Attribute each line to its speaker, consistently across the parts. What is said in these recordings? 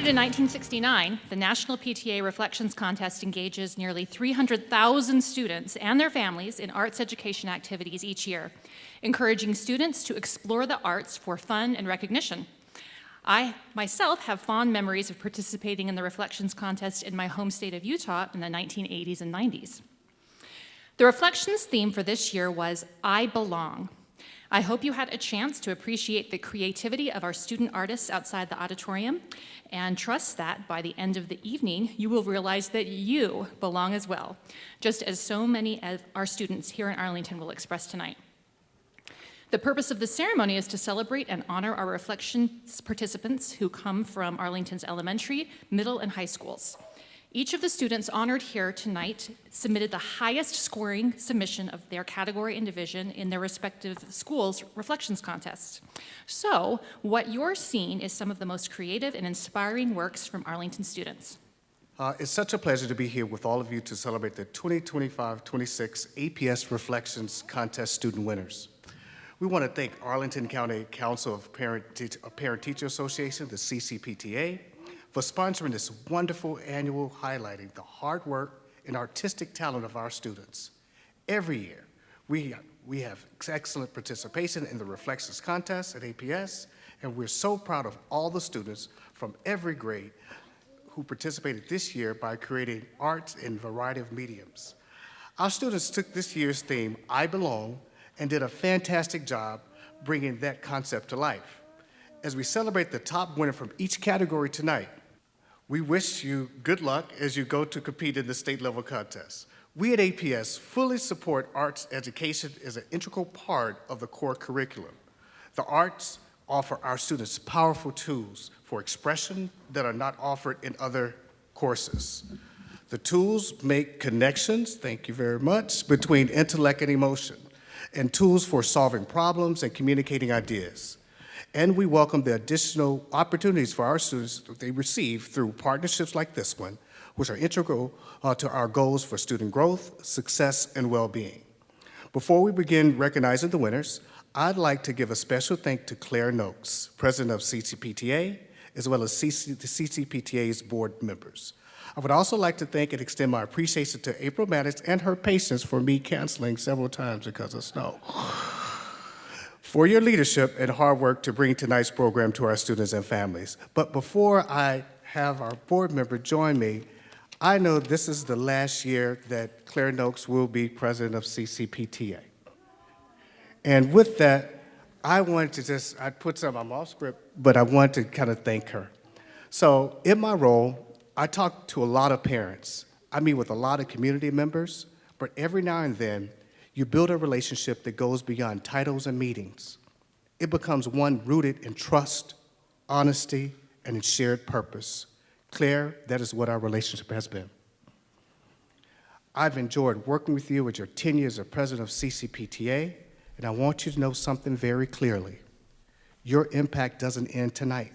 Speaker 1: in 1969, the National PTA Reflections Contest engages nearly 300,000 students and their families in arts education activities each year, encouraging students to explore the arts for fun and recognition. I, myself, have fond memories of participating in the Reflections Contest in my home state of Utah in the 1980s and 90s. The Reflections theme for this year was I Belong. I hope you had a chance to appreciate the creativity of our student artists outside the auditorium and trust that by the end of the evening, you will realize that you belong as well, just as so many of our students here in Arlington will express tonight. The purpose of the ceremony is to celebrate and honor our Reflections participants who come from Arlington's elementary, middle, and high schools. Each of the students honored here tonight submitted the highest scoring submission of their category and division in their respective schools' reflections contests. So, what you're seeing is some of the most creative and inspiring works from Arlington students.
Speaker 2: It's such a pleasure to be here with all of you to celebrate the 2025-26 APS Reflections Contest student winners. We want to thank Arlington County Council of Parent-Teacher Association, the CCPTA, for sponsoring this wonderful annual highlighting the hard work and artistic talent of our students. Every year, we have excellent participation in the Reflections Contest at APS, and we're so proud of all the students from every grade who participated this year by creating arts in a variety of mediums. Our students took this year's theme, I Belong, and did a fantastic job bringing that concept to life. As we celebrate the top winner from each category tonight, we wish you good luck as you go to compete in the state level contest. We at APS fully support arts education as an integral part of the core curriculum. The arts offer our students powerful tools for expression that are not offered in other courses. The tools make connections, thank you very much, between intellect and emotion, and tools for solving problems and communicating ideas. And we welcome the additional opportunities for our students that they receive through partnerships like this one, which are integral to our goals for student growth, success, and well-being. Before we begin recognizing the winners, I'd like to give a special thank to Claire Noakes, president of CCPTA, as well as the CCPTA's board members. I would also like to thank and extend my appreciation to April Maddox and her patience for me canceling several times because of snow. For your leadership and hard work to bring tonight's program to our students and families. But before I have our board member join me, I know this is the last year that Claire Noakes will be president of CCPTA. And with that, I wanted to I put some, I'm off script, but I want to kind of thank her. So in my role, I talk to a lot of parents. I meet with a lot of community members, but every now and then, you build a relationship that goes beyond titles and meetings. It becomes one rooted in trust, honesty, and in shared purpose. Claire, that is what our relationship has been. I've enjoyed working with you with your 10 years as president of CCPTA, and I want you to know something very clearly. Your impact doesn't end tonight.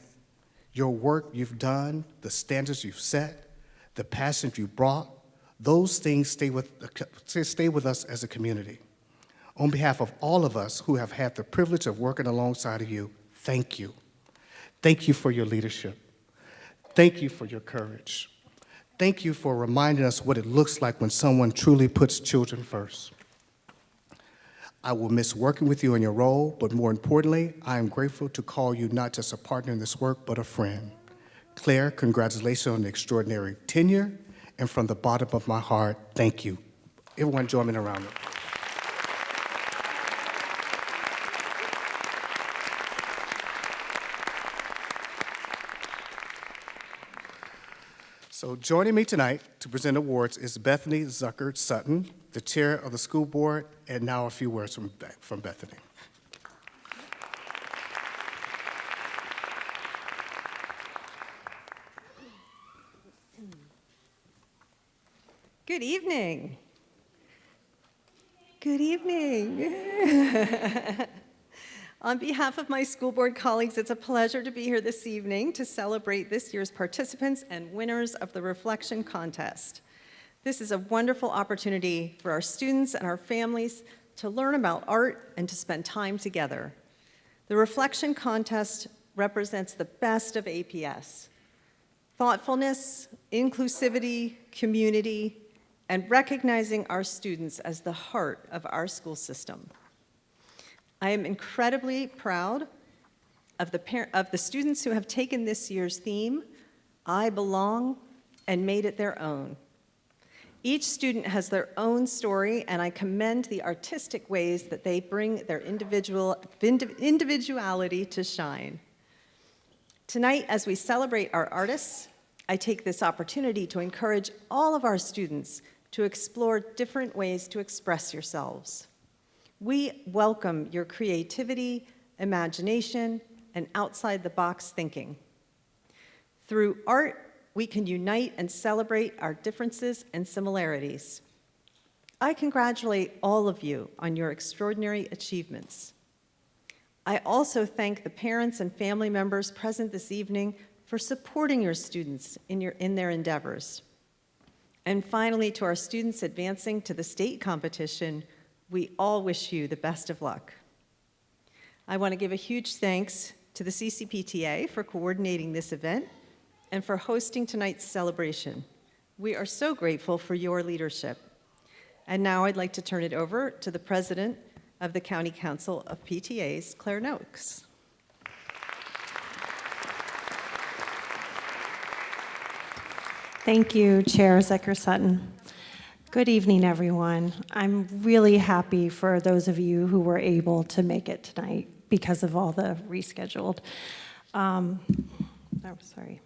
Speaker 2: Your work you've done, the standards you've set, the passion you brought, those things stay with us as a community. On behalf of all of us who have had the privilege of working alongside of you, thank you. Thank you for your leadership. Thank you for your courage. Thank you for reminding us what it looks like when someone truly puts children first. I will miss working with you in your role, but more importantly, I am grateful to call you not just a partner in this work, but a friend. Claire, congratulations on the extraordinary tenure, and from the bottom of my heart, thank you. Everyone join me in a round. So joining me tonight to present awards is Bethany Zucker Sutton, the chair of the school board, and now a few words from Bethany.
Speaker 3: Good evening. Good evening. On behalf of my school board colleagues, it's a pleasure to be here this evening to celebrate this year's participants and winners of the Reflection Contest. This is a wonderful opportunity for our students and our families to learn about art and to spend time together. The Reflection Contest represents the best of APS. thoughtfulness, inclusivity, community, and recognizing our students as the heart of our school system. I am incredibly proud of the students who have taken this year's theme, I Belong, and made it their own. Each student has their own story, and I commend the artistic ways that they bring their individuality to shine. Tonight, as we celebrate our artists, I take this opportunity to encourage all of our students to explore different ways to express yourselves. We welcome your creativity, imagination, and outside-the-box thinking. Through art, we can unite and celebrate our differences and similarities. I congratulate all of you on your extraordinary achievements. I also thank the parents and family members present this evening for supporting your students in their endeavors. And finally, to our students advancing to the state competition, we all wish you the best of luck. I want to give a huge thanks to the CCPTA for coordinating this event and for hosting tonight's celebration. We are so grateful for your leadership. And now I'd like to turn it over to the President of the County Council of PTAs, Claire Noakes.
Speaker 4: Thank you, Chair Zecker-Sutton. Good evening, everyone. I'm really happy for those of you who were able to make it tonight because of all the rescheduled. Sorry.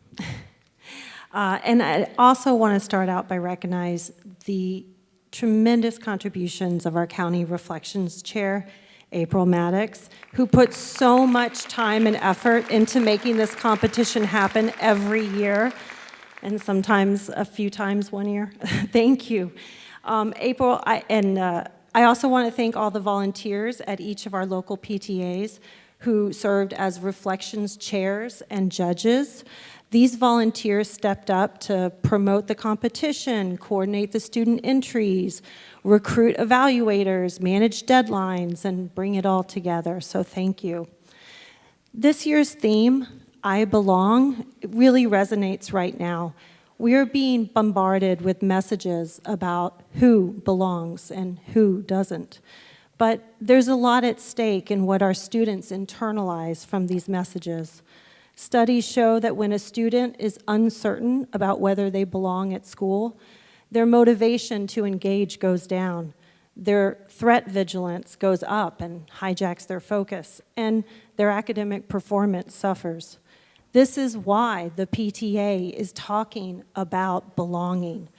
Speaker 4: And I also want to start out by recognizing the tremendous contributions of our County Reflections Chair, April Maddox, who puts so much time and effort into making this competition happen every year, and sometimes a few times one year. Thank you. April, I also want to thank all the volunteers at each of our local PTAs who served as Reflections chairs and judges. These volunteers stepped up to promote the competition, coordinate the student entries, recruit evaluators, manage deadlines, and bring it all together, so thank you. This year's theme, I Belong, really resonates right now. We are being bombarded with messages about who belongs and who doesn't. But there's a lot at stake in what our students internalize from these messages. Studies show that when a student is uncertain about whether they belong at school, their motivation to engage goes down. Their threat vigilance goes up and hijacks their focus, and their academic performance suffers. This is why the PTA is talking about belonging.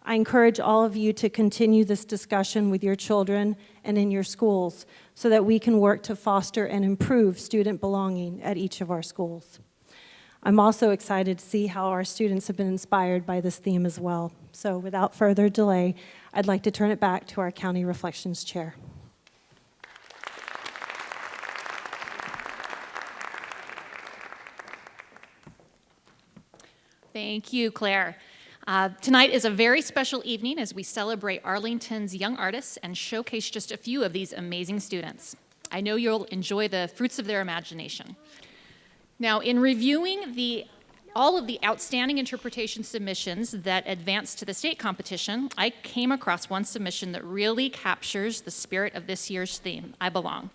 Speaker 4: I encourage all of you to continue this discussion with your children and in your schools so that we can work to foster and improve student belonging at each of our schools. I'm also excited to see how our students have been inspired by this theme as well. So without further delay, I'd like to turn it back to our County Reflections Chair.
Speaker 1: Thank you, Claire. Tonight is a very special evening as we celebrate Arlington's young artists and showcase just a few of these amazing students. I know you'll enjoy the fruits of their imagination. Now, in reviewing all of the outstanding interpretation submissions that advanced to the state competition, I came across one submission that really captures the spirit of this year's theme, I Belong.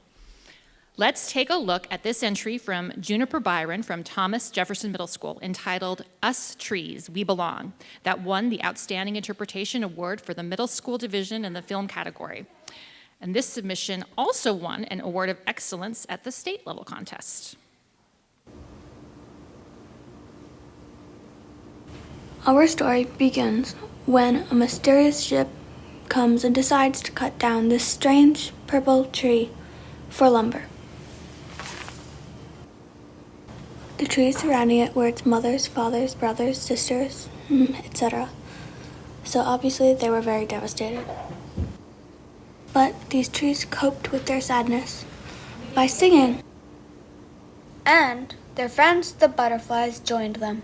Speaker 1: Let's take a look at this entry from Juniper Byron from Thomas Jefferson Middle School entitled Us Trees, We Belong, that won the Outstanding Interpretation Award for the middle school division in the film category. And this submission also won an award of excellence at the state level contest.
Speaker 5: Our story begins when a mysterious ship comes and decides to cut down this strange purple tree for lumber. The trees surrounding it were its mothers, fathers, brothers, sisters, etc. So obviously they were very devastated. But these trees coped with their sadness by singing. And their friends, the butterflies, joined them.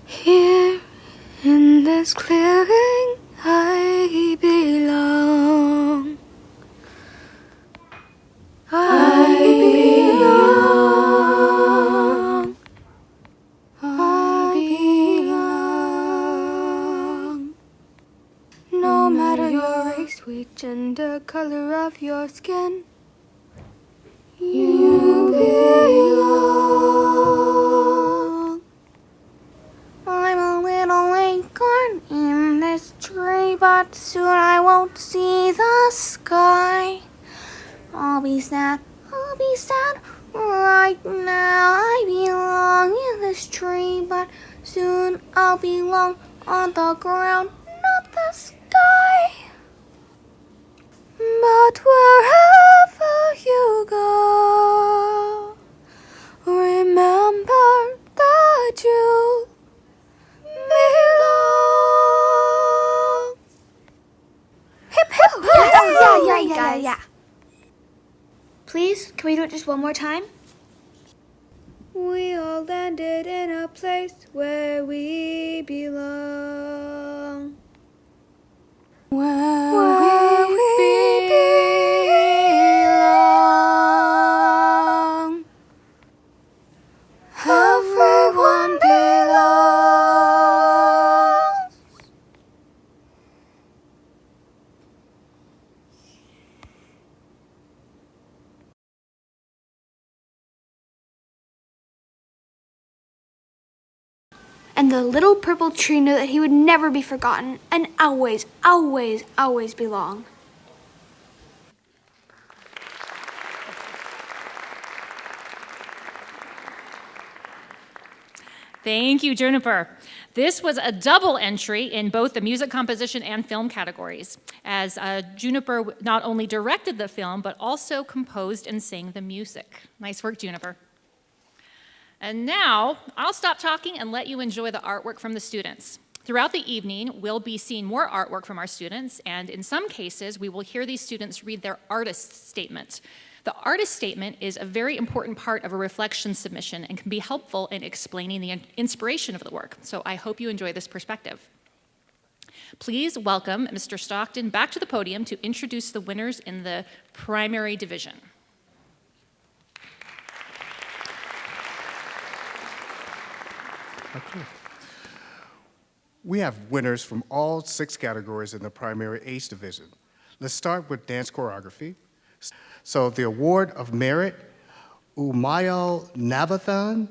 Speaker 5: Here in this clearing I belong. sweet gender color of your skin. You belong. I'm a little acorn in this tree, but soon I won't see the sky. I'll be sad right now. I belong in this tree, but soon I'll belong on the ground, not the sky. But wherever you go, remember that you belong. Hip hip yeah. Please, can we do it just one more time? We all landed in a place where we belong. Where we belong. Everyone belongs. And the little purple tree knew that he would never be forgotten and always, always, always belong.
Speaker 1: Thank you, Juniper. This was a double entry in both the music composition and film categories, as Juniper not only directed the film, but also composed and sang the music. Nice work, Juniper. And now, I'll stop talking and let you enjoy the artwork from the students. Throughout the evening, we'll be seeing more artwork from our students, and in some cases, we will hear these students read their artist statement. The artist statement is a very important part of a reflection submission and can be helpful in explaining the inspiration of the work, so I hope you enjoy this perspective. Please welcome Mr. Stockton back to the podium to introduce the winners in the primary division.
Speaker 2: Okay. We have winners from all 6 categories in the primary H division. Let's start with dance choreography. So the award of merit, Umayal Navathan,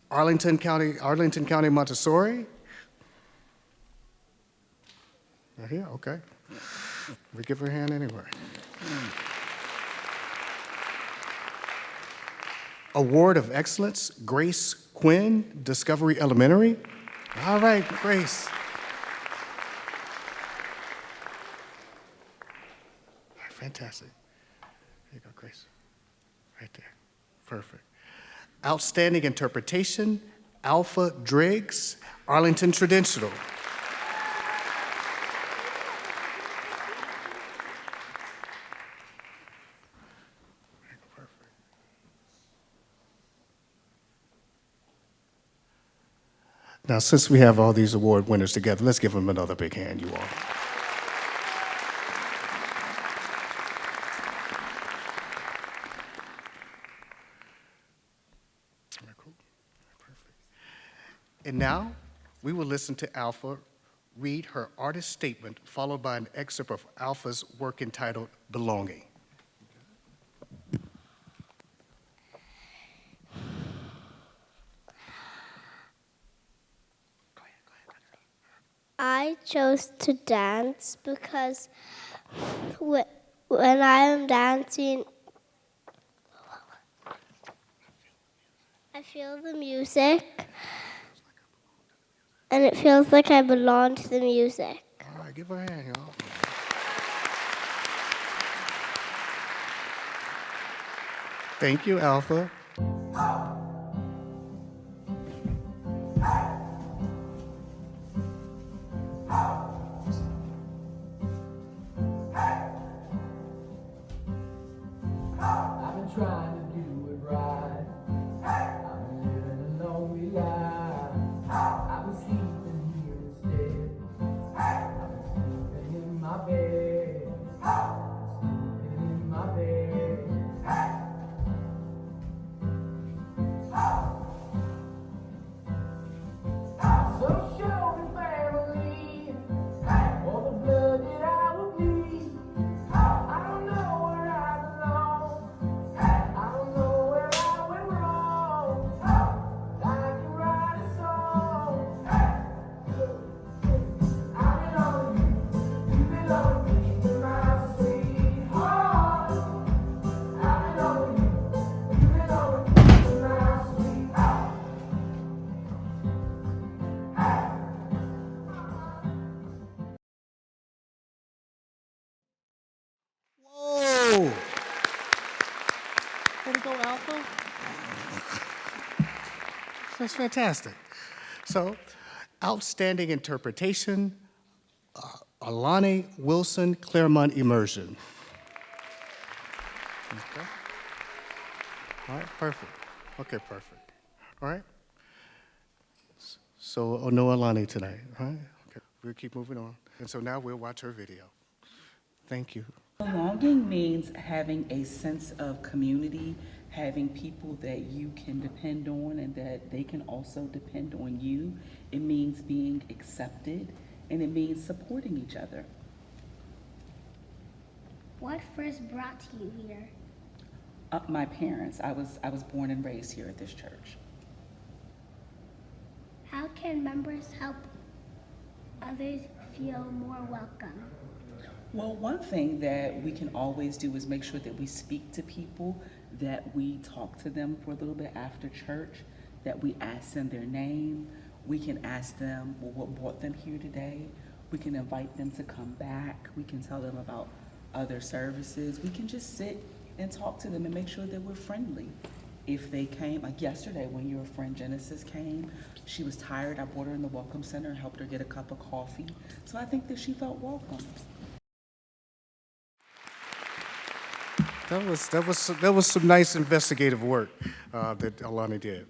Speaker 2: Arlington County Montessori. Right here, okay. We give her a hand anyway. Award of Excellence, Grace Quinn, Discovery Elementary. All right, Grace. All right, fantastic. There you go, Grace. Right there. Perfect. Outstanding Interpretation, Alpha Driggs, Arlington Traditional. Now, since we have all these award winners together, let's give them another big hand, you all. All right, cool. Perfect. And now, we will listen to Alpha read her artist statement, followed by an excerpt of Alpha's work entitled Belonging.
Speaker 6: I chose to dance because when I am dancing, I feel the music, and it feels like I belong to the music.
Speaker 2: All right, give her a hand, y'all. Thank you, Alpha.
Speaker 7: Trying to do it right. I've been living a lonely life. I've been sleeping here instead. I've been sleeping in my bed. Sleeping in my bed.
Speaker 2: go, Alpha. That's fantastic. So, outstanding interpretation, Alani Wilson Claremont Immersion. Okay. All right, perfect. Okay, perfect. All right. So, no Alani tonight, all right? Okay, we'll keep moving on. And so now we'll watch her video. Thank you.
Speaker 8: Belonging means having a sense of community, having people that you can depend on and that they can also depend on you. It means being accepted, and it means supporting each other.
Speaker 6: What first brought you here?
Speaker 8: My parents, I was born and raised here at this church.
Speaker 6: How can members help others feel more welcome?
Speaker 8: Well, one thing that we can always do is make sure that we speak to people, that we talk to them for a little bit after church, that we ask them their name. We can ask them, well, what brought them here today? We can invite them to come back. We can tell them about other services. We can just sit and talk to them and make sure that we're friendly. If they came, like yesterday when your friend Genesis came, she was tired. I brought her in the Welcome Center and helped her get a cup of coffee. So I think that she felt welcome.
Speaker 2: That was some nice investigative work that Alani did.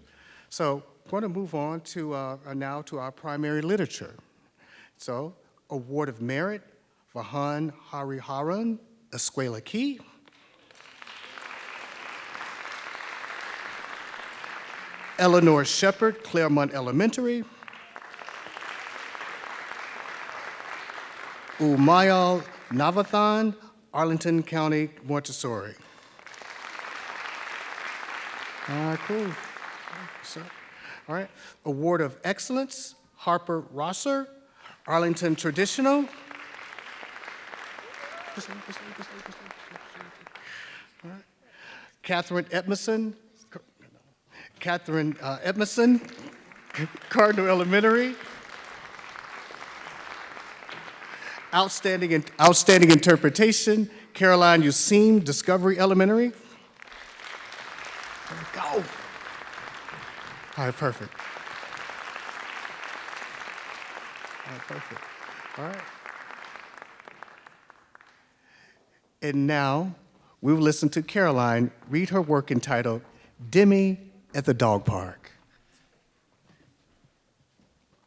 Speaker 2: So I'm going to move on to now to our primary literature. So, Award of Merit, Vahan Hariharan, Escuela Key. Eleanor Shepard, Claremont Elementary. Umayal Navathan, Arlington County, Montessori. All right, cool. So, all right. Award of Excellence, Harper Rosser, Arlington Traditional. All right. Catherine Edmondson, Cardinal Elementary. Outstanding interpretation, Caroline Useem, Discovery Elementary. There we go. All right, perfect. All right, perfect. All right. And now we will listen to Caroline read her work entitled Demi at the Dog Park.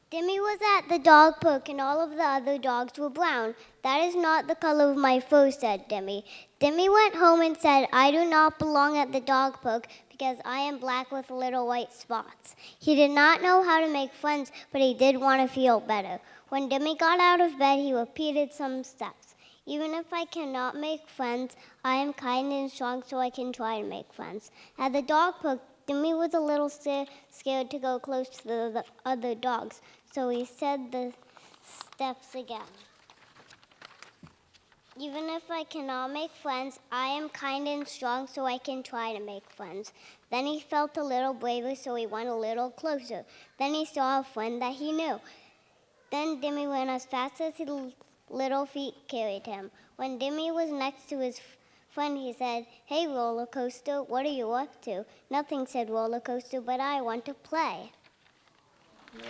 Speaker 6: Demi was at the dog park and all of the other dogs were brown. That is not the color of my fur, said Demi. Demi went home and said, I do not belong at the dog park because I am black with little white spots. He did not know how to make friends, but he did want to feel better. When Demi got out of bed, he repeated some steps. Even if I cannot make friends, I am kind and strong so I can try to make friends. At the dog park, Demi was a little scared to go close to the other dogs, so he said the steps again. Even if I cannot make friends, I am kind and strong so I can try to make friends. Then he felt a little braver, so he went a little closer. Then he saw a friend that he knew. Then Demi went as fast as his little feet carried him. When Demi was next to his friend, he said, Hey, roller coaster, what are you up to? Nothing, said roller coaster, but I want to play.
Speaker 2: Whoa.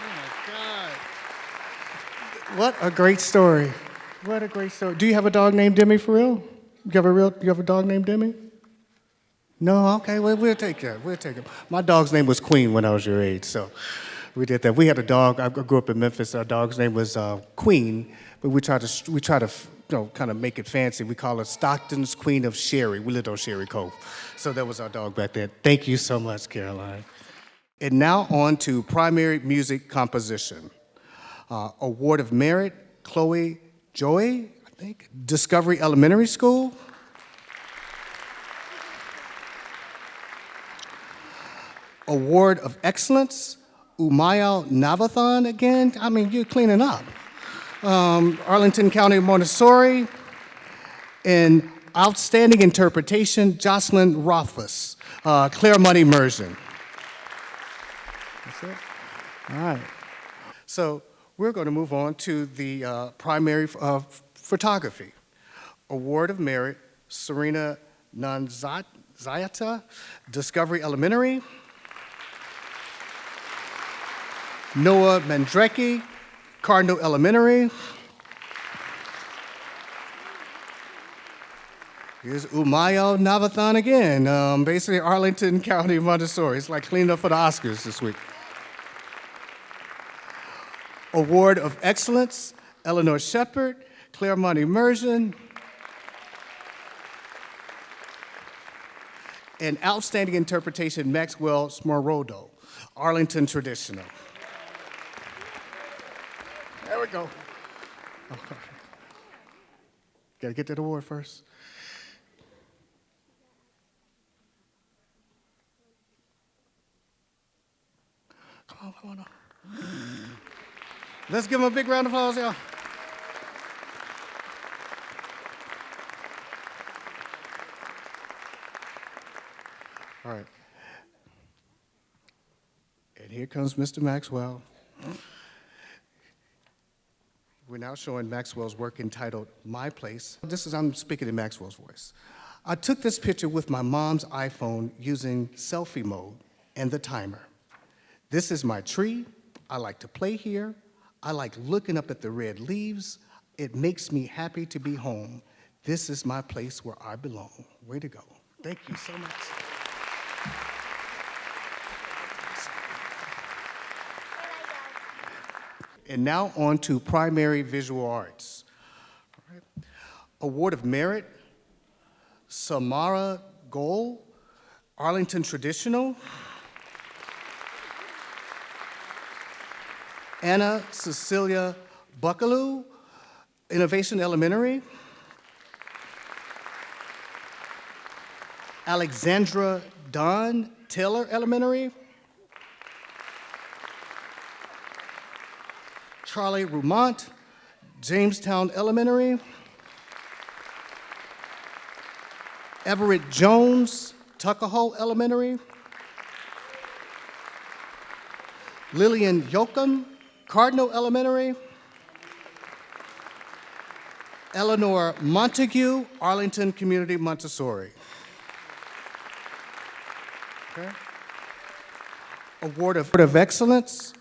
Speaker 2: Oh, my God. What a great story. What a great story. Do you have a dog named Demi for real? You have a dog named Demi? No? Okay, well, we'll take care. We'll take it. My dog's name was Queen when I was your age, so we did that. We had a dog. I grew up in Memphis. Our dog's name was Queen, but we try to kind of make it fancy. We call her Stockton's Queen of Sherry. We lived on Sherry Cove. So that was our dog back then. Thank you so much, Caroline. And now on to primary music composition. Award of Merit, Chloe Joy, I think, Discovery Elementary School. Award of Excellence, Umayal Navathan again. I mean, you're cleaning up. Arlington County Montessori. And Outstanding Interpretation, Jocelyn Rothfuss, Claremont Immersion. That's it. All right. So we're going to move on to the primary Photography. Award of Merit, Serena Nanzayata, Discovery Elementary. Noah Mandrecki, Cardinal Elementary. Here's Umayo Navathan again, basically Arlington County, Montessori. It's like cleaning up for the Oscars this week. Award of Excellence, Eleanor Shepard, Claremont Immersion. And Outstanding Interpretation, Maxwell Smorodo, Arlington Traditional. There we go. Gotta get that award first. Come on. Let's give them a big round of applause, y'all. All right. And here comes Mr. Maxwell. We're now showing Maxwell's work entitled My Place. I'm speaking in Maxwell's voice. I took this picture with my mom's iPhone using selfie mode and the timer. This is my tree. I like to play here. I like looking up at the red leaves. It makes me happy to be home. This is my place where I belong. Way to go. Thank you so much. And now on to primary visual arts. All right. Award of Merit, Samara Goal, Arlington Traditional. Anna Cecilia Buckaloo, Innovation Elementary. Alexandra Don Taylor Elementary. Charlie Rumont, Jamestown Elementary. Everett Jones, Tuckahoe Elementary. Lillian Yoakum, Cardinal Elementary. Eleanor Montague, Arlington Community Montessori. Okay. Award of Excellence,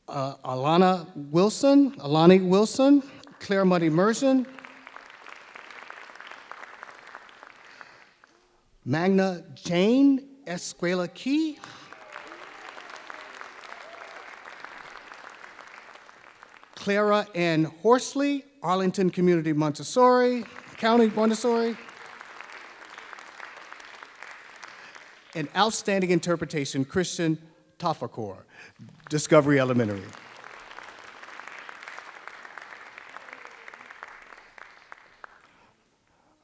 Speaker 2: Alani Wilson, Claremont Immersion. Magna Jane Escuela Key. Clara Ann Horsley, Arlington Community Montessori, County Montessori. And Outstanding Interpretation, Christian Tafakor, Discovery Elementary.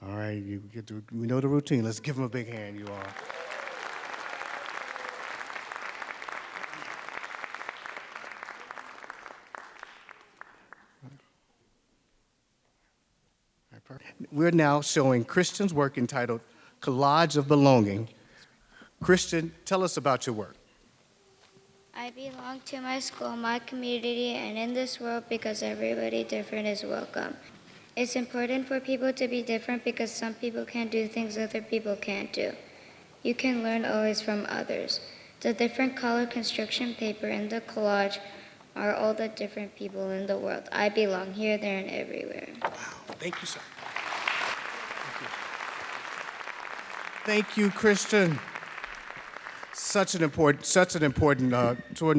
Speaker 2: All right, we know the routine. Let's give them a big hand, you all. We're now showing Christian's work entitled Collage of Belonging. Christian, tell us about your work.
Speaker 9: I belong to my school, my community, and in this world because everybody different is welcome. It's important for people to be different because some people can do things other people can't do. You can learn always from others. The different color construction paper in the collage are all the different people in the world. I belong here, there, and everywhere.
Speaker 2: Wow, thank you, sir. Thank you, Christian. Such an important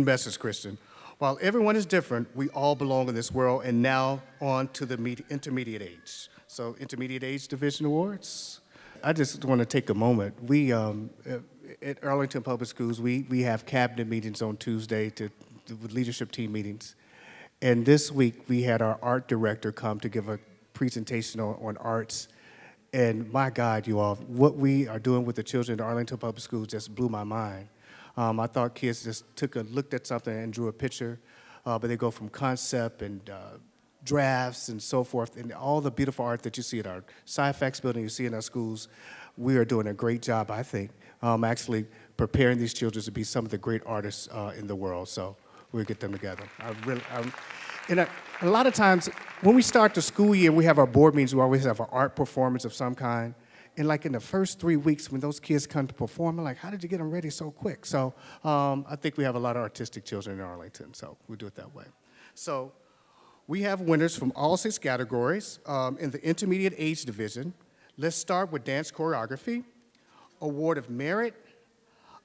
Speaker 2: message, Christian. While everyone is different, we all belong in this world, and now on to the intermediate age. So, Intermediate Age Division Awards. I just want to take a moment. We, at Arlington Public Schools, we have cabinet meetings on Tuesday with leadership team meetings. And this week, we had our art director come to give a presentation on arts. And my God, you all, what we are doing with the children at Arlington Public Schools just blew my mind. I thought kids just looked at something and drew a picture, but they go from concept and drafts and so forth, and all the beautiful art that you see at our SciFax building, you see in our schools. We are doing a great job, I think, actually preparing these children to be some of the great artists in the world. So we'll get them together. And a lot of times, when we start the school year, we have our board meetings, we always have an art performance of some kind. And like in the first 3 weeks, when those kids come to perform, I'm like, how did you get them ready so quick? So I think we have a lot of artistic children in Arlington, so we do it that way. So we have winners from all 6 categories in the intermediate age division. Let's start with dance choreography. Award of Merit,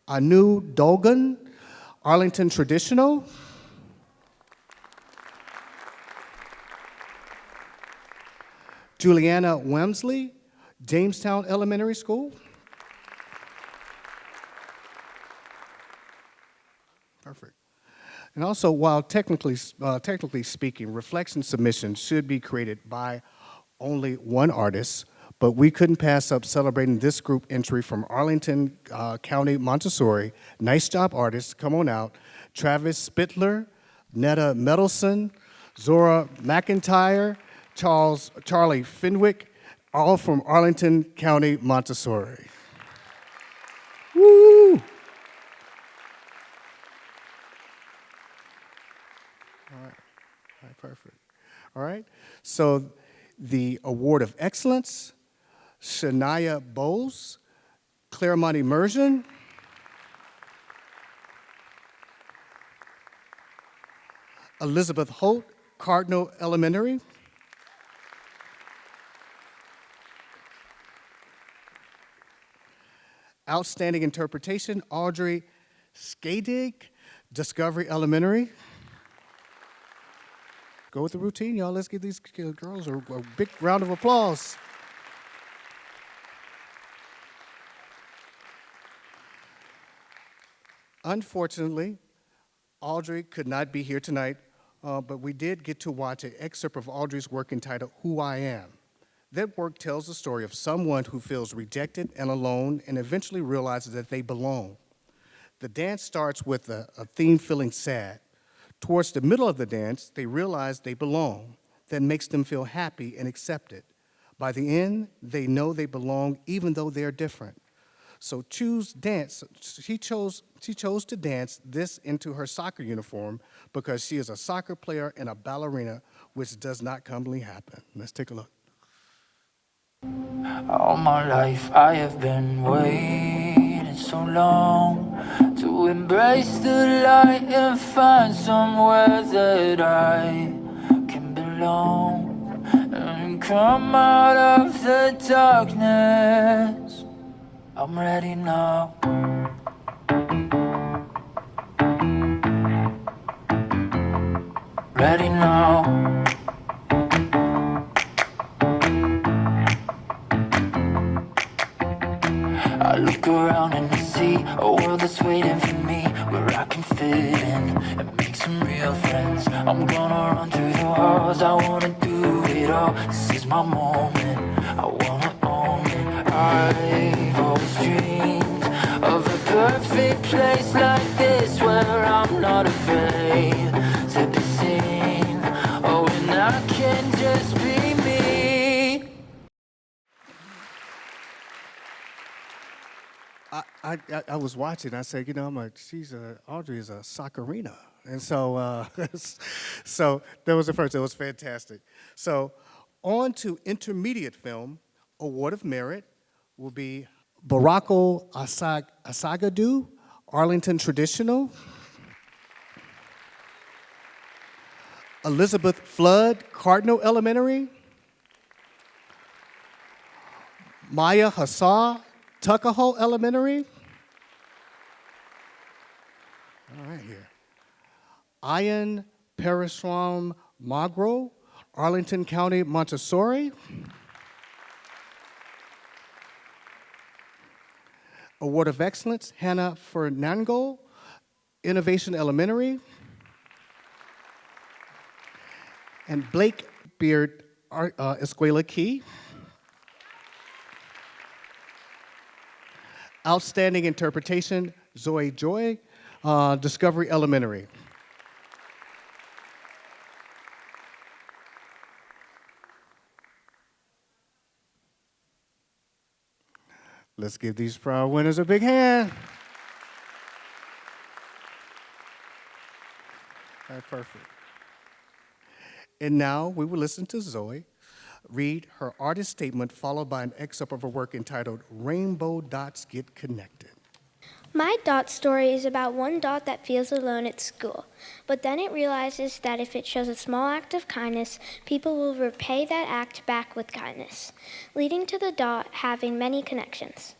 Speaker 2: Anu Dolgan, Arlington Traditional. Juliana Wemsley, Jamestown Elementary School. Perfect. And also, while technically speaking, reflection submissions should be created by only one artist, but we couldn't pass up celebrating this group entry from Arlington County Montessori. Nice job, artists. Come on out. Travis Spittler, Netta Medelson, Zora McIntyre, Charlie Fenwick, all from Arlington County Montessori. Woo! All right, perfect. All right, so the Award of Excellence, Shania Bowles, Claremont Immersion. Elizabeth Holt, Cardinal Elementary. Outstanding Interpretation, Audrey Skadig, Discovery Elementary. Go with the routine, y'all. Let's give these girls a big round of applause. Unfortunately, Audrey could not be here tonight, but we did get to watch an excerpt of Audrey's work entitled Who I Am. That work tells the story of someone who feels rejected and alone and eventually realizes that they belong. The dance starts with a theme feeling sad. Towards the middle of the dance, they realize they belong. That makes them feel happy and accepted. By the end, they know they belong even though they're different. So choose dance. She chose to dance this into her soccer uniform because she is a soccer player and a ballerina, which does not commonly happen. Let's take a look.
Speaker 7: All my life I have been waiting so long to embrace the light and find somewhere that I can belong and come out of the darkness. I'm ready now. Ready now. I look around and I see a world that's waiting for me, where I can fit in and make some real friends. I'm gonna run through the halls, I wanna do it all. This is my moment, I wanna own it. I've always dreamed of a perfect place like this, where I'm not afraid to be seen. Oh, and I can just be me.
Speaker 2: I was watching. I said, Audrey is a soccerina, and so so that was the first. It was fantastic. So on to intermediate film. Award of Merit will be Barako Asagadu, Arlington Traditional. Elizabeth Flood, Cardinal Elementary. Maya Hassar, Tuckahoe Elementary. All right, here. Ian Paraswam Magro, Arlington County Montessori. Award of Excellence, Hannah Fernango, Innovation Elementary. And Blake Beard, Escuela Key. Outstanding Interpretation, Zoe Joy, Discovery Elementary. Let's give these proud winners a big hand. All right, perfect. And now we will listen to Zoe read her artist statement, followed by an excerpt of her work entitled Rainbow Dots Get Connected.
Speaker 10: My dot story is about one dot that feels alone at school, but then it realizes that if it shows a small act of kindness, people will repay that act back with kindness, leading to the dot having many connections.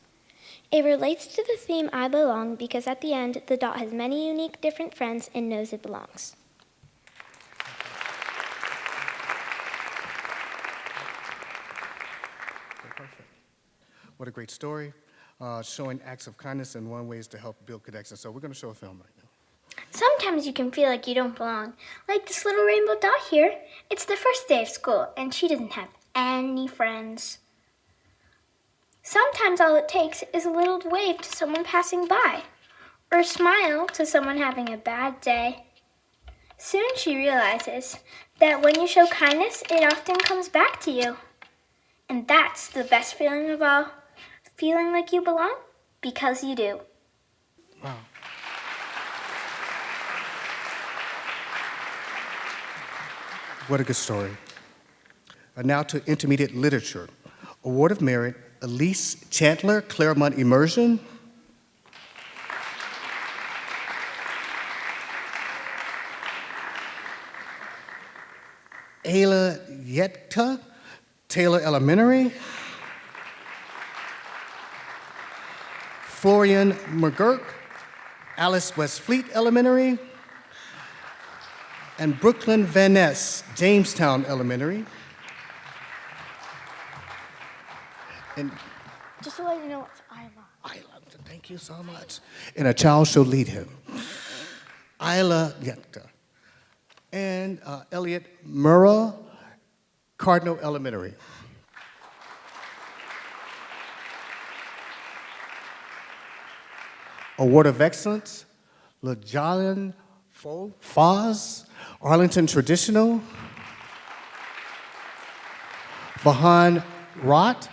Speaker 10: It relates to the theme I belong because at the end, the dot has many unique different friends and knows it belongs.
Speaker 2: Perfect. What a great story. Showing acts of kindness and one way is to help build connections. So we're going to show a film right now.
Speaker 10: Sometimes you can feel like you don't belong, like this little rainbow dot here. It's the first day of school, and she doesn't have any friends. Sometimes all it takes is a little wave to someone passing by, or a smile to someone having a bad day. Soon she realizes that when you show kindness, it often comes back to you. And that's the best feeling of all, feeling like you belong because you do.
Speaker 2: Wow. What a good story. Now to intermediate literature. Award of Merit, Elise Chandler, Claremont Immersion. Ayla Yetka, Taylor Elementary. Florian McGurk, Alice Westfleet Elementary. And Brooklyn Van Ness, Jamestown Elementary. And
Speaker 10: Just to let you know, it's Isla.
Speaker 2: Isla, thank you so much. And a child shall lead him. Isla Yekta. And Elliot Murrah, Cardinal Elementary. Award of Excellence, Lajalin Foz, Arlington Traditional. Bahan Rott,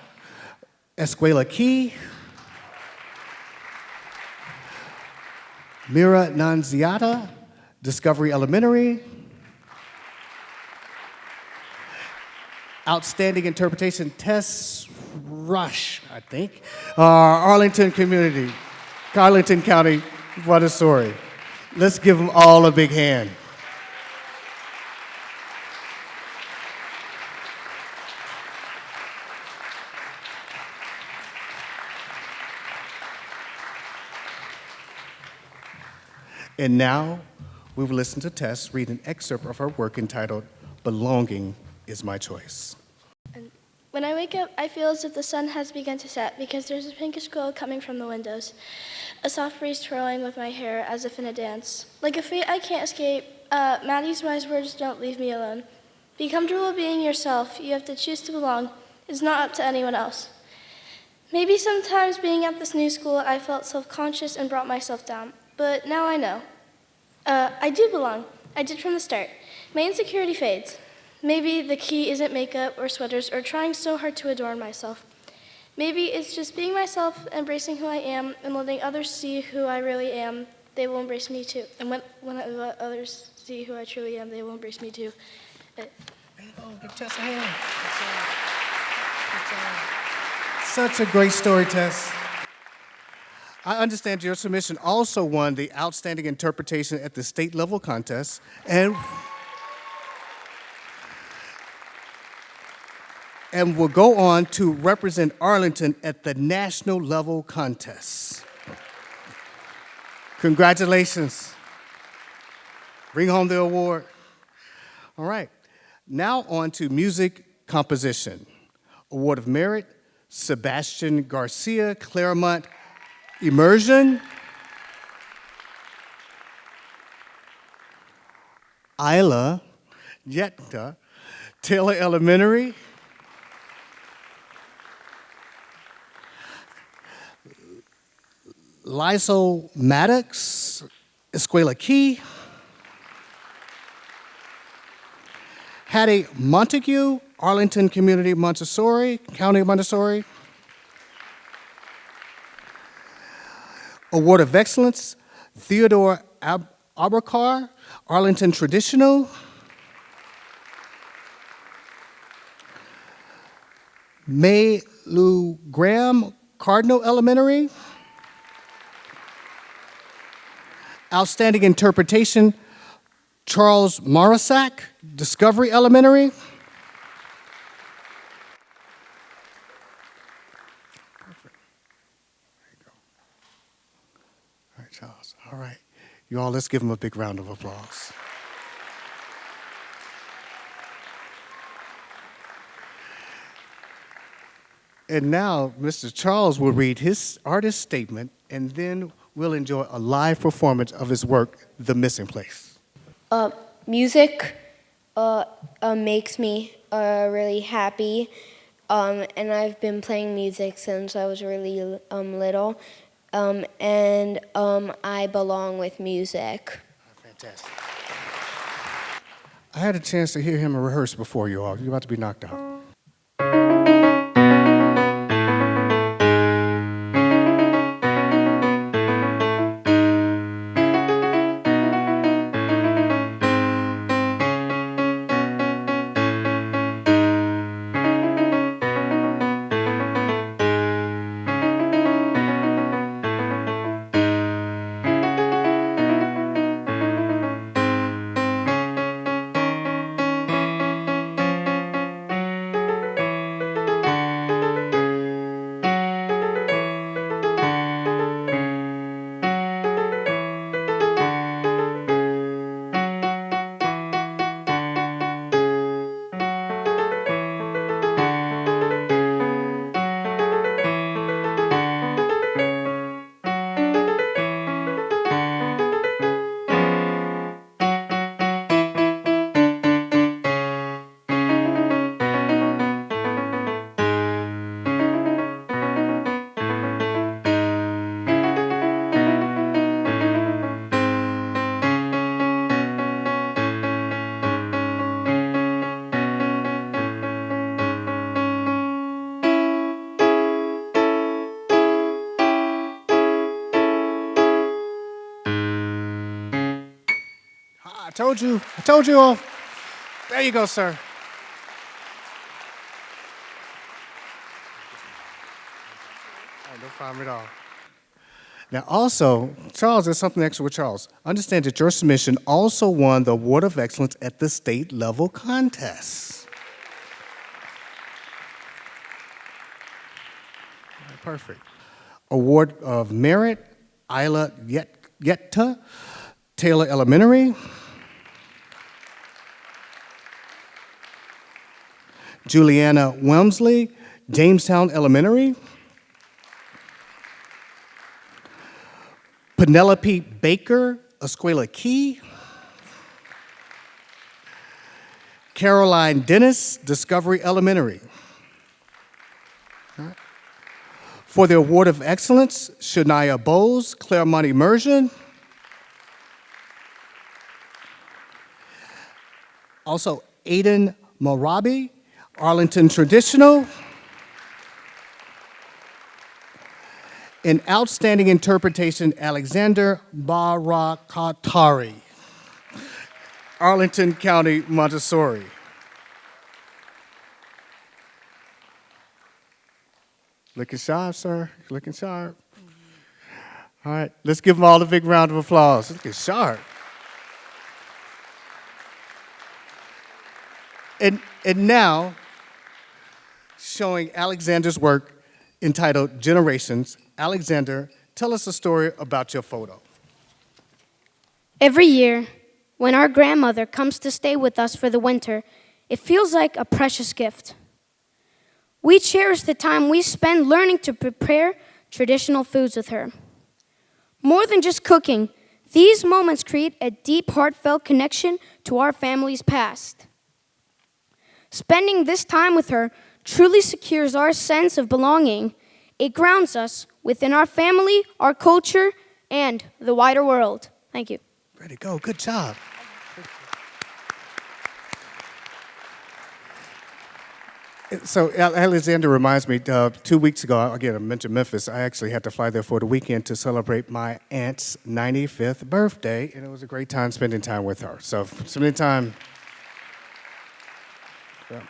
Speaker 2: Escuela Key. Mira Nanziata, Discovery Elementary. Outstanding Interpretation Test Rush, I think. Arlington County, Montessori. Let's give them all a big hand. And now we will listen to Tess read an excerpt of her work entitled Belonging is My Choice.
Speaker 11: When I wake up, I feel as if the sun has begun to set because there's a pinkish glow coming from the windows, a soft breeze twirling with my hair as if in a dance. Like a fate I can't escape, Maddie's wise words don't leave me alone. Be comfortable being yourself. You have to choose to belong. It's not up to anyone else. Maybe sometimes being at this new school, I felt self-conscious and brought myself down. But now I know. I do belong. I did from the start. My insecurity fades. Maybe the key isn't makeup or sweaters or trying so hard to adorn myself. Maybe it's just being myself, embracing who I am, and letting others see who I really am. They will embrace me too. And when I let others see who I truly am, they will embrace me too.
Speaker 2: There you go. Give Tess a hand. Such a great story, Tess. I understand your submission also won the Outstanding Interpretation at the state level contest and will go on to represent Arlington at the national level contest. Congratulations. Bring home the award. All right, now on to music composition. Award of Merit, Sebastian Garcia, Claremont Immersion. Isla Yetka, Taylor Elementary. Lysol Maddox, Escuela Key. Hattie Montague, Arlington County Montessori. Award of Excellence, Theodore Abercar, Arlington Traditional. May Lou Graham, Cardinal Elementary. Outstanding interpretation, Charles Marasak, Discovery Elementary. Perfect. There you go. All right, Charles. All right. You all, let's give him a big round of applause. And now, Mr. Charles will read his artist statement, and then we'll enjoy a live performance of his work, The Missing Place.
Speaker 12: Music makes me really happy, and I've been playing music since I was really little, and I belong with music.
Speaker 2: Fantastic. I had a chance to hear him rehearse before you all. You're about to be knocked out. I told you all. There you go, sir. No problem at all. Now, also, Charles, there's something extra with Charles. Understand that your submission also won the Award of Excellence at the state level contest. All right, perfect. Award of Merit, Isla Yetta, Taylor Elementary. Juliana Wemsley, Jamestown Elementary. Penelope Baker, Escuela Key. Caroline Dennis, Discovery Elementary. All right. For the Award of Excellence, Shania Bowes, Claremont Immersion. Also, Aiden Marabi, Arlington Traditional. In Outstanding Interpretation, Alexander Barakatari, Arlington County Montessori. Looking sharp, sir. Looking sharp. All right, let's give them all a big round of applause. Looking sharp. And now, showing Alexander's work entitled Generations. Alexander, tell us a story about your photo.
Speaker 13: Every year, when our grandmother comes to stay with us for the winter, it feels like a precious gift. We cherish the time we spend learning to prepare traditional foods with her. More than just cooking, these moments create a deep, heartfelt connection to our family's past. Spending this time with her truly secures our sense of belonging. It grounds us within our family, our culture, and the wider world. Thank you.
Speaker 2: Ready to go. Good job. So Alexander reminds me, 2 weeks ago, again, I mentioned Memphis. I actually had to fly there for the weekend to celebrate my aunt's 95th birthday, and it was a great time spending time with her. So spending time. Yeah.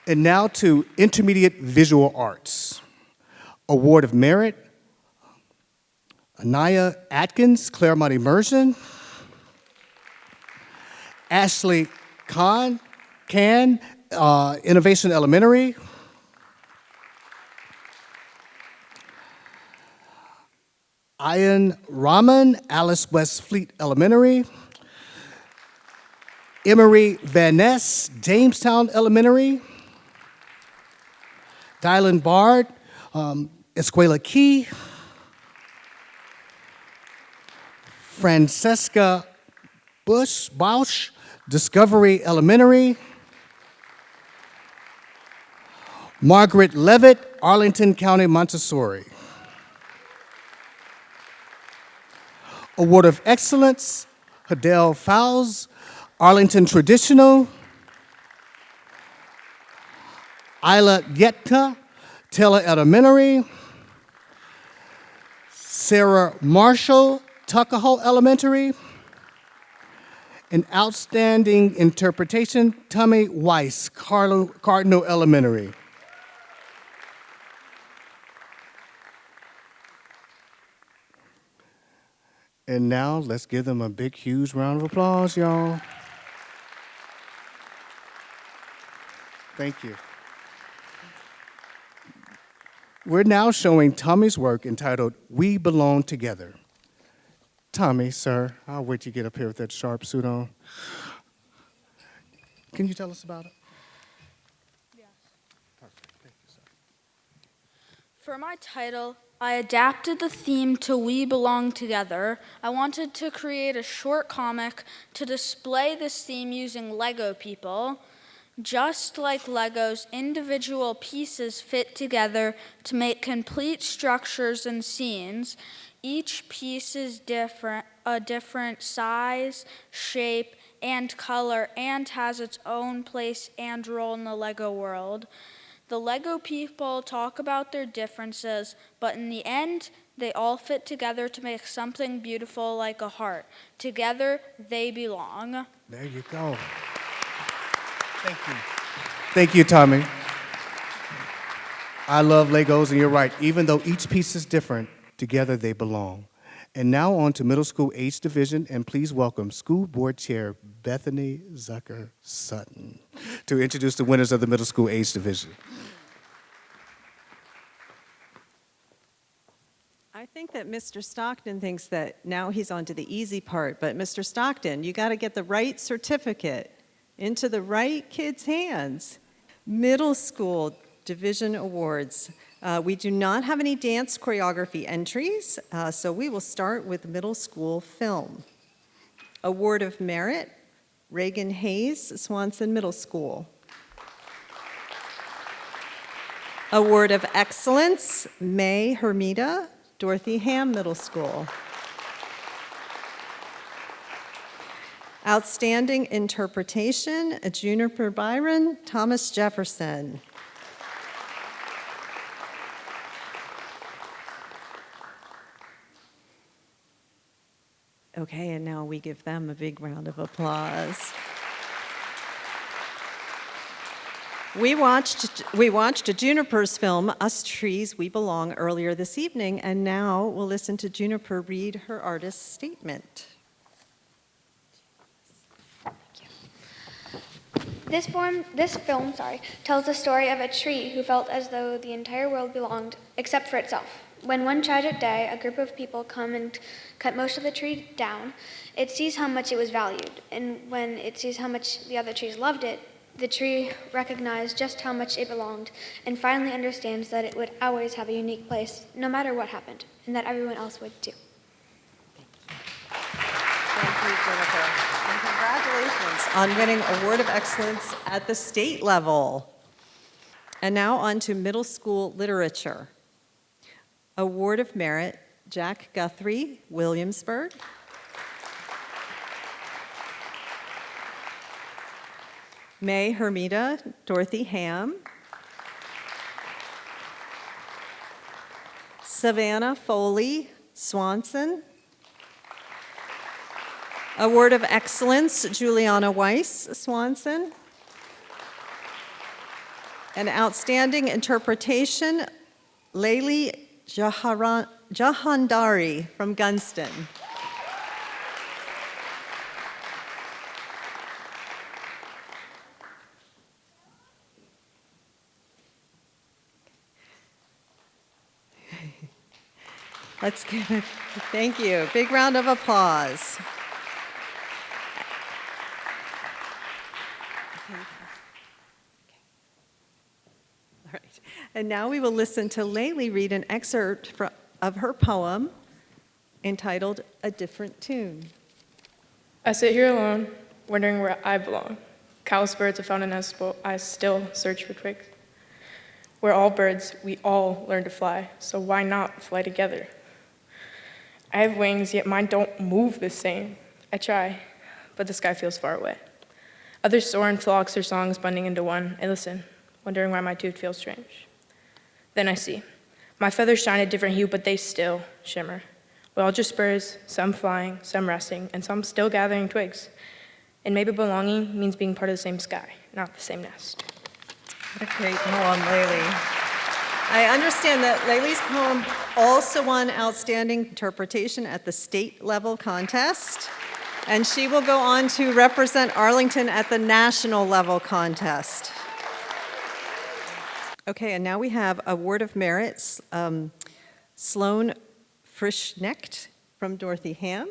Speaker 2: And now to Intermediate Visual Arts. Award of Merit, Anaya Atkins, Claremont Immersion. Ashley Can, Innovation Elementary. Ian Rahman, Alice West Fleet Elementary. Emery Van Ness, Jamestown Elementary. Dylan Bard, Escuela Key. Francesca Bausch, Discovery Elementary. Margaret Levitt, Arlington County Montessori. Award of Excellence, Hadel Fowles, Arlington Traditional. Isla Yetka, Taylor Elementary. Sarah Marshall, Tuckahoe Elementary. An outstanding interpretation, Tommy Weiss, Cardinal Elementary. And now, let's give them a big, huge round of applause, y'all. Thank you. We're now showing Tommy's work entitled, We Belong Together. Tommy, sir, I'll wait till you get up here with that sharp suit on. Can you tell us about it?
Speaker 14: Yes.
Speaker 2: Perfect. Thank you, sir.
Speaker 14: For my title, I adapted the theme to We Belong Together. I wanted to create a short comic to display this theme using Lego people. Just like Legos, individual pieces fit together to make complete structures and scenes. Each piece is a different size, shape, and color, and has its own place and role in the Lego world. The Lego people talk about their differences, but in the end, they all fit together to make something beautiful like a heart. Together, they belong.
Speaker 2: There you go. Thank you. Thank you, Tommy. I love Legos, and you're right. Even though each piece is different, together they belong. And now on to middle school age division, and please welcome School Board Chair Bethany Zucker Sutton to introduce the winners of the middle school age division.
Speaker 3: I think that Mr. Stockton thinks that now he's on to the easy part, but Mr. Stockton, you got to get the right certificate into the right kid's hands. Middle school division awards. We do not have any dance choreography entries, so we will start with middle school film. Award of Merit, Reagan Hayes, Swanson Middle School. Award of Excellence, May Hermida, Dorothy Ham Middle School. Outstanding Interpretation, Juniper Byron, Thomas Jefferson. Okay, and now we give them a big round of applause. We watched Juniper's film, Us Trees, We Belong, earlier this evening, and now we'll listen to Juniper read her artist's statement.
Speaker 10: This film tells the story of a tree who felt as though the entire world belonged except for itself. When one tragic day, a group of people come and cut most of the tree down, it sees how much it was valued. And when it sees how much the other trees loved it, the tree recognized just how much it belonged and finally understands that it would always have a unique place, no matter what happened, and that everyone else would too.
Speaker 3: Thank you, Jennifer. And congratulations on winning Award of Excellence at the state level. And now on to middle school literature. Award of Merit, Jack Guthrie, Williamsburg. May Hermida, Dorothy Ham. Savannah Foley, Swanson. Award of Excellence, Juliana Weiss, Swanson. An outstanding interpretation, Layli Jahandari from Gunston. Let's give it, thank you. Big round of applause. All right. And now we will listen to Layli read an excerpt of her poem entitled A Different Tune.
Speaker 15: I sit here alone, wondering where I belong. Countless birds have found a nest, but I still search for twigs. We're all birds, we all learn to fly, so why not fly together? I have wings, yet mine don't move the same. I try, but the sky feels far away. Others soar in flocks, their songs blending into one. I listen, wondering why my tooth feels strange. Then I see. My feathers shine a different hue, but they still shimmer. We're all just birds, some flying, some resting, and some still gathering twigs. And maybe belonging means being part of the same sky, not the same nest.
Speaker 3: What a great poem, Layli. I understand that Layli's poem also won Outstanding Interpretation at the state level contest, and she will go on to represent Arlington at the national level contest. Okay, and now we have a word of merit, Sloan Frischnecht from Dorothy Ham.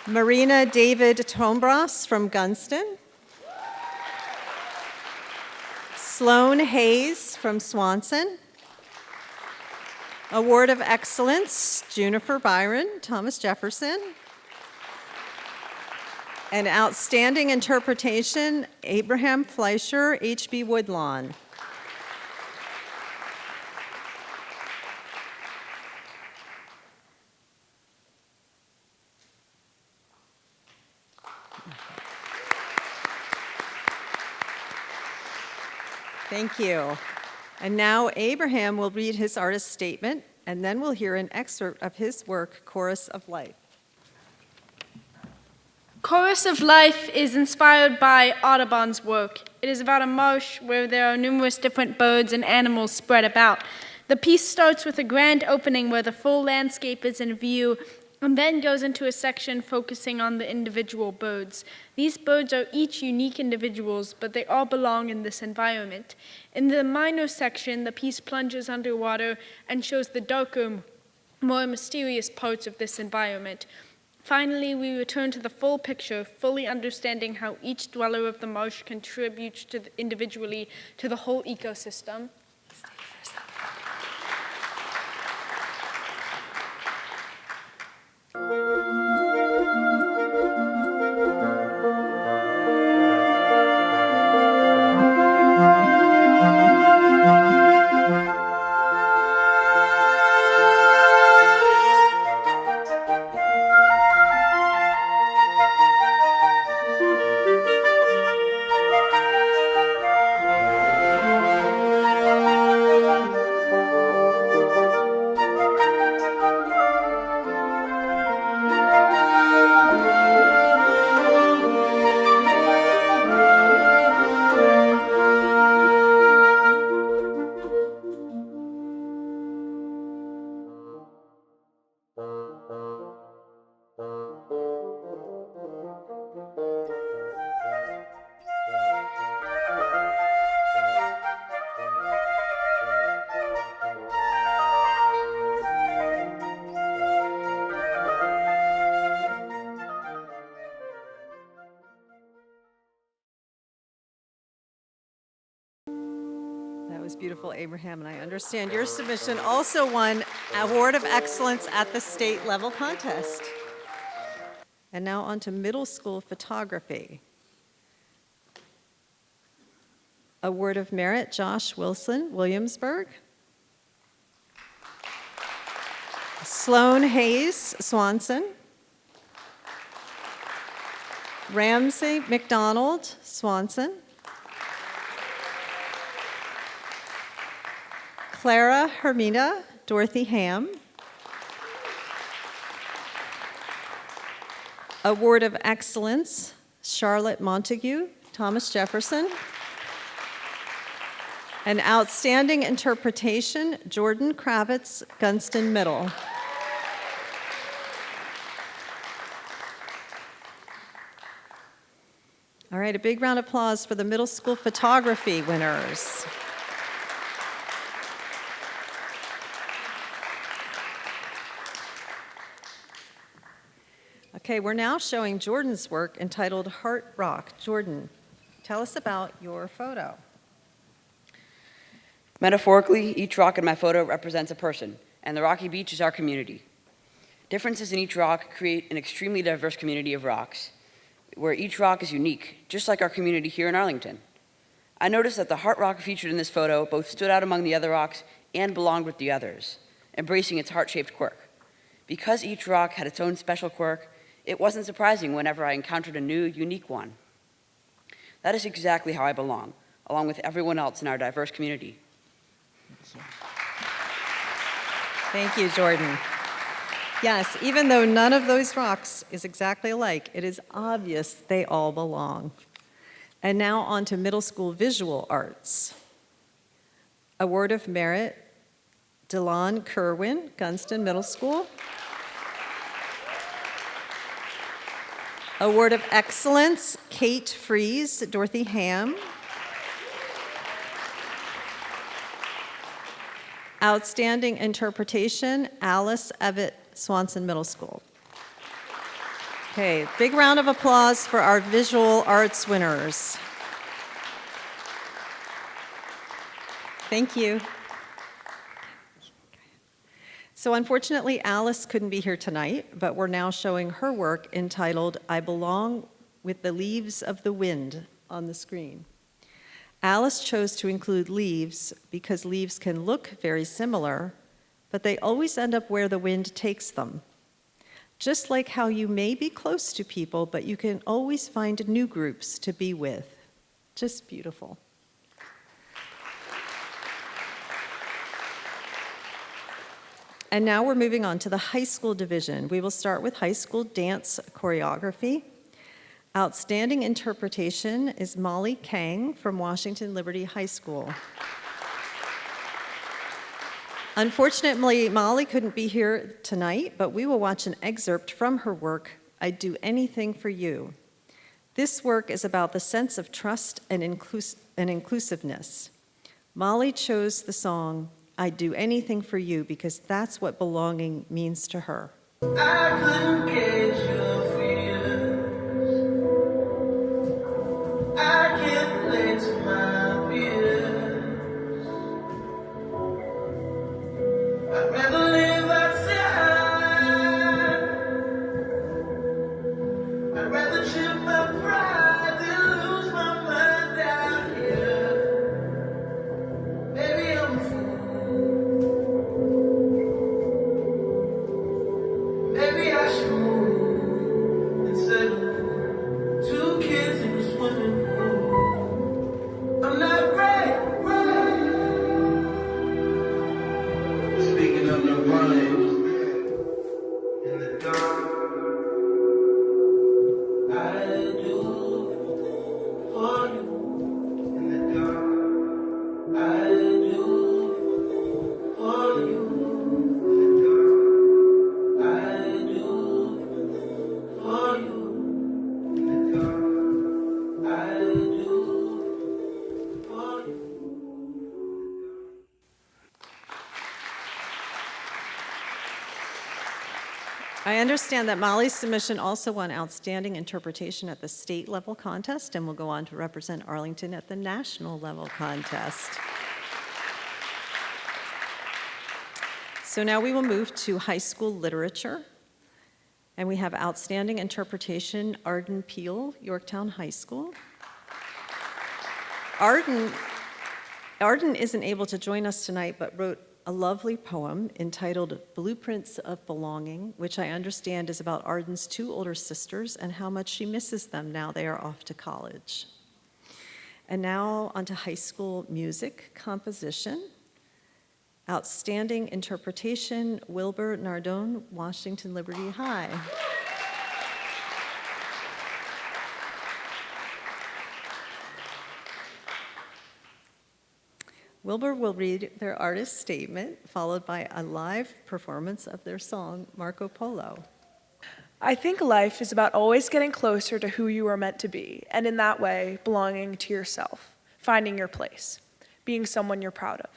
Speaker 3: Marina David Tombras from Gunston. Sloan Hayes from Swanson. Award of Excellence, Juniper Byron, Thomas Jefferson. And Outstanding Interpretation, Abraham Fleischer, H.B. Woodlawn. Thank you. And now Abraham will read his artist statement, and then we'll hear an excerpt of his work, Chorus of Life.
Speaker 16: Chorus of Life is inspired by Audubon's work. It is about a marsh where there are numerous different birds and animals spread about. The piece starts with a grand opening where the full landscape is in view, and then goes into a section focusing on the individual birds. These birds are each unique individuals, but they all belong in this environment. In the minor section, the piece plunges underwater and shows the darker, more mysterious parts of this environment. Finally, we return to the full picture, fully understanding how each dweller of the marsh contributes individually to the whole ecosystem.
Speaker 3: That was beautiful, Abraham, and I understand your submission also won Award of Excellence at the state level contest. And now on to middle school photography. Award of Merit, Josh Wilson, Williamsburg. Sloan Hayes, Swanson. Ramsey McDonald, Swanson. Clara Hermina, Dorothy Ham. Award of Excellence, Charlotte Montague, Thomas Jefferson. And outstanding interpretation, Jordan Kravitz, Gunston Middle. All right, a big round of applause for the middle school photography winners. Okay, we're now showing Jordan's work entitled Heart Rock. Jordan, tell us about your photo.
Speaker 17: Metaphorically, each rock in my photo represents a person, and the rocky beach is our community. Differences in each rock create an extremely diverse community of rocks, where each rock is unique, just like our community here in Arlington. I noticed that the heart rock featured in this photo both stood out among the other rocks and belonged with the others, embracing its heart-shaped quirk. Because each rock had its own special quirk, it wasn't surprising whenever I encountered a new, unique one. That is exactly how I belong, along with everyone else in our diverse community.
Speaker 3: Thank you, Jordan. Yes, even though none of those rocks is exactly alike, it is obvious they all belong. And now on to middle school visual arts. Award of Merit, Delon Kerwin, Gunston Middle School. Award of Excellence, Kate Fries, Dorothy Ham. Outstanding Interpretation, Alice Evett, Swanson Middle School. Okay, big round of applause for our visual arts winners. Thank you. So unfortunately, Alice couldn't be here tonight, but we're now showing her work entitled I Belong with the Leaves of the Wind on the screen. Alice chose to include leaves because leaves can look very similar, but they always end up where the wind takes them. Just like how you may be close to people, but you can always find new groups to be with. Just beautiful. And now we're moving on to the high school division. We will start with high school dance choreography. Outstanding interpretation is Molly Kang from Washington Liberty High School. Unfortunately, Molly couldn't be here tonight, but we will watch an excerpt from her work, I'd Do Anything for You. This work is about the sense of trust and inclusiveness. Molly chose the song, I'd Do Anything for You, because that's what belonging means to her.
Speaker 7: I couldn't get your fears. I can't relate to my peers. I'd rather live outside. I'd rather chip my pride than lose my mind down here. Maybe I'm a fool. Maybe I should move and settle. 2 kids in a swimming pool. I'm not great. Speaking of Nirvana, in the dark, I do for you. In the dark, I do for you. In the dark, I do for you. In the dark, I do for you.
Speaker 3: I understand that Molly's submission also won outstanding interpretation at the state level contest and will go on to represent Arlington at the national level contest. So now we will move to high school literature. And we have outstanding interpretation, Arden Peel, Yorktown High School. Arden isn't able to join us tonight, but wrote a lovely poem entitled Blueprints of Belonging, which I understand is about Arden's 2 older sisters and how much she misses them now they are off to college. And now onto high school music composition. Outstanding interpretation, Wilbur Nardone, Washington Liberty High. Wilbur will read their artist statement, followed by a live performance of their song, Marco Polo.
Speaker 18: I think life is about always getting closer to who you are meant to be, and in that way, belonging to yourself, finding your place, being someone you're proud of.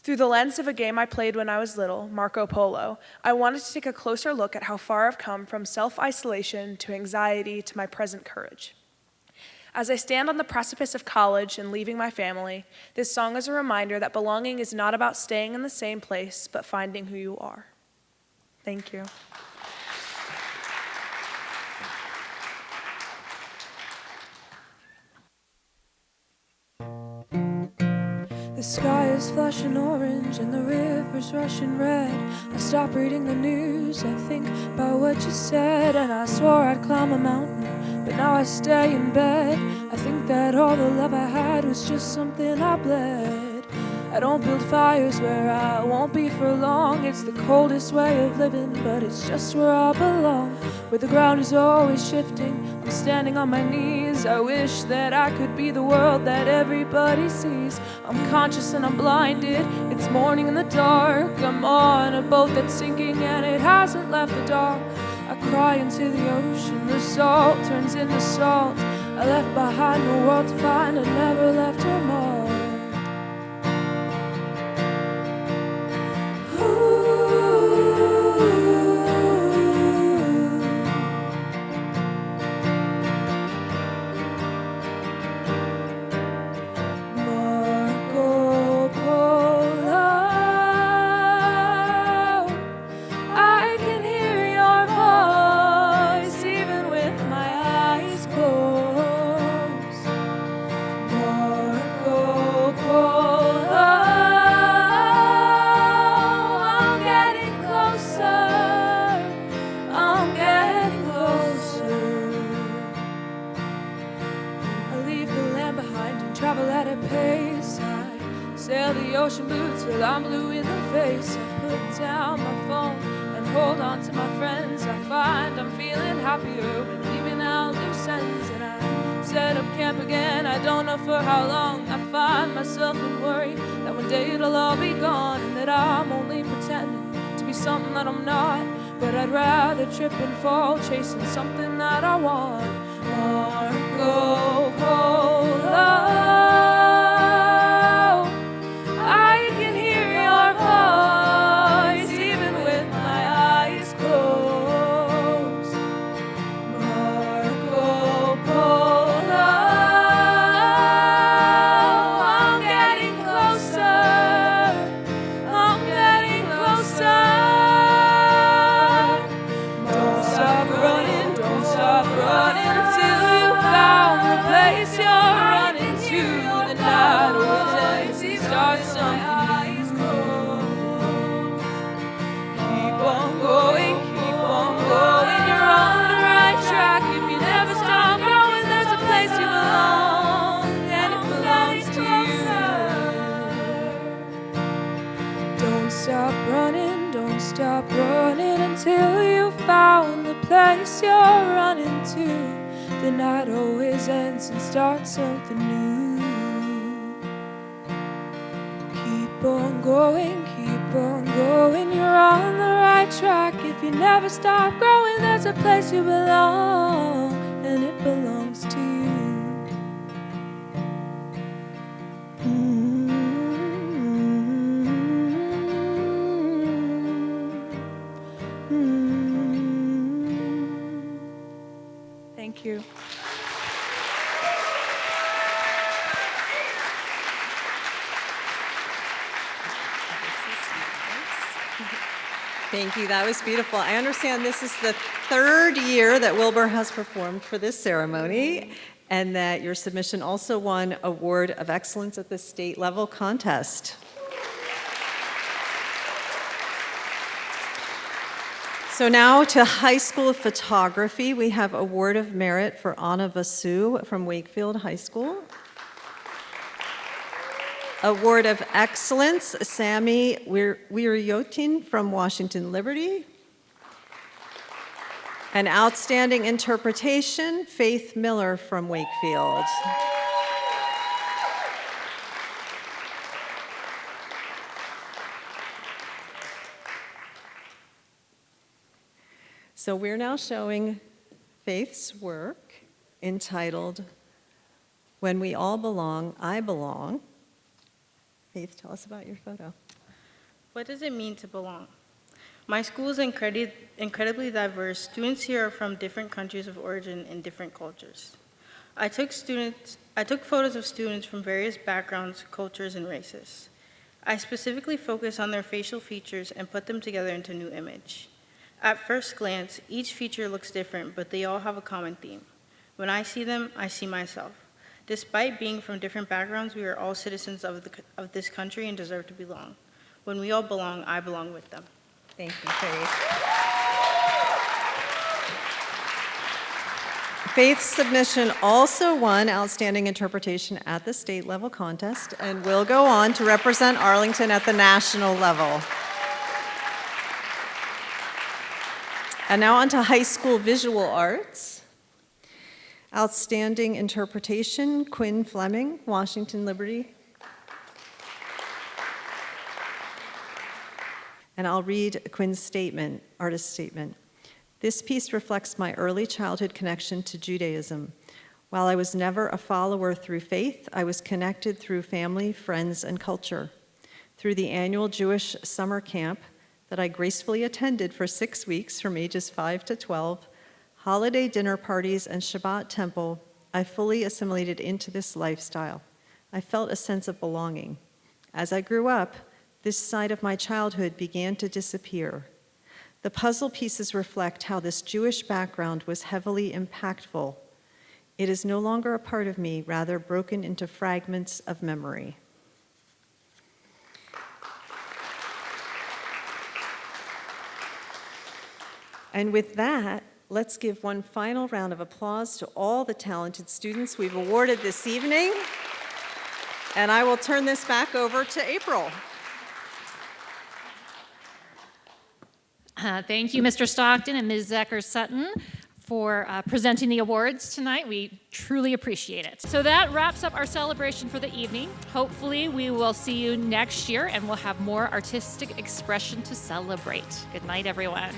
Speaker 18: Through the lens of a game I played when I was little, Marco Polo, I wanted to take a closer look at how far I've come from self-isolation to anxiety to my present courage. As I stand on the precipice of college and leaving my family, this song is a reminder that belonging is not about staying in the same place, but finding who you are. Thank you.
Speaker 19: The sky is flushing orange and the river's rushing red. I stop reading the news, I think about what you said, and I swore I'd climb a mountain, but now I stay in bed. I think that all the love I had was just something I bled. I don't build fires where I won't be for long. It's the coldest way of living, but it's just where I belong. Where the ground is always shifting, I'm standing on my knees. I wish that I could be the world that everybody sees. I'm conscious and I'm blinded, it's morning in the dark. I'm on a boat that's sinking and it hasn't left the dock. I cry into the ocean, the salt turns into salt. I left behind a world to find, I never left her mark. Sail the ocean blue till I'm blue in the face. I put down my phone and hold on to my friends. I find I'm feeling happier when leaving out loose ends. And I set up camp again, I don't know for how long. I find myself in worry that one day it'll all be gone, and that I'm only pretending to be something that I'm not. But I'd rather trip and fall chasing something that I want. Marco Polo. Stop running until you found the place you're running to. The night always ends and starts something new. Keep on going, you're on the right track. If you never stop growing, there's a place you belong, and it belongs to you. Thank you.
Speaker 3: Thank you, that was beautiful. I understand this is the third year that Wilbur has performed for this ceremony, and that your submission also won Award of Excellence at the state level contest. So now to high school photography, we have Award of Merit for Anna Vasu from Wakefield High School. Award of Excellence, Sammy Wiriotin from Washington Liberty. An Outstanding Interpretation, Faith Miller from Wakefield. So we're now showing Faith's work entitled, When We All Belong, I Belong. Faith, tell us about your photo.
Speaker 20: What does it mean to belong? My school is incredibly diverse. Students here are from different countries of origin and different cultures. I took photos of students from various backgrounds, cultures, and races. I specifically focus on their facial features and put them together into a new image. At first glance, each feature looks different, but they all have a common theme. When I see them, I see myself. Despite being from different backgrounds, we are all citizens of this country and deserve to belong. When we all belong, I belong with them.
Speaker 3: Thank you, Faith. Faith's submission also won Outstanding Interpretation at the state level contest and will go on to represent Arlington at the national level. And now on to high school visual arts. Outstanding Interpretation, Quinn Fleming, Washington Liberty. And I'll read Quinn's statement, artist statement. This piece reflects my early childhood connection to Judaism. While I was never a follower through faith, I was connected through family, friends, and culture. Through the annual Jewish summer camp that I gracefully attended for 6 weeks from ages 5 to 12, holiday dinner parties, and Shabbat temple, I fully assimilated into this lifestyle. I felt a sense of belonging. As I grew up, this side of my childhood began to disappear. The puzzle pieces reflect how this Jewish background was heavily impactful. It is no longer a part of me, rather broken into fragments of memory. And with that, let's give one final round of applause to all the talented students we've awarded this evening. And I will turn this back over to April.
Speaker 1: Thank you, Mr. Stockton and Ms. Zecker-Sutton, for presenting the awards tonight. We truly appreciate it. So that wraps up our celebration for the evening. Hopefully, we will see you next year, and we'll have more artistic expression to celebrate. Good night, everyone.